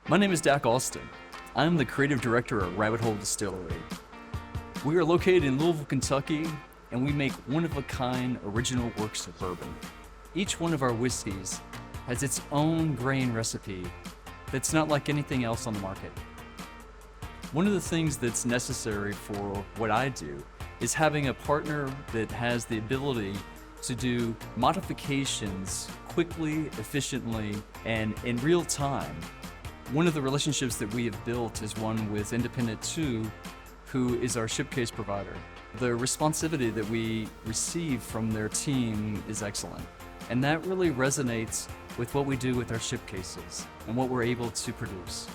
My name is Dac Austin. I'm the creative director at Hole Distillery. We are located in Louisville, Kentucky, and we make one-of-a-kind original works of bourbon. Each one of our whiskeys has its own grain recipe that's not like anything else on the market. One of the things that's necessary for what I do is having a partner that has the ability to do modifications quickly, efficiently, and in real time. One of the relationships that we have built is one with Independent 2, who is our shipcase provider. The responsivity that we receive from their team is excellent, and that really resonates with what we do with our shipcases and what we're able to produce.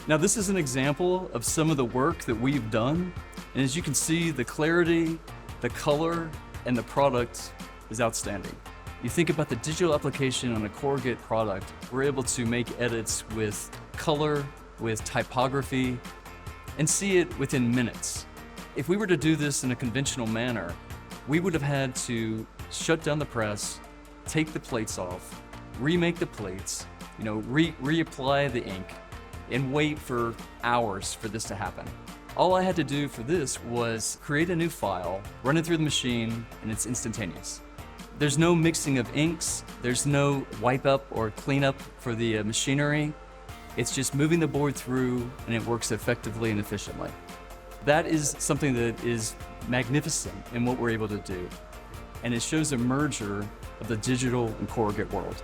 Now, this is an example of some of the work that we've done, and as you can see, the clarity, the color, and the product is outstanding. You think about the digital application on a corrugated product, we're able to make edits with color, with typography, and see it within minutes. If we were to do this in a conventional manner, we would have had to shut down the press, take the plates off, remake the plates, reapply the ink, and wait for hours for this to happen. All I had to do for this was create a new file, run it through the machine, and it's instantaneous. There's no mixing of inks, there's no wipe up or clean up for the machinery. It's just moving the board through and it works effectively and efficiently. That is something that is magnificent in what we're able to do. And it shows a merger of the digital and corrugate world.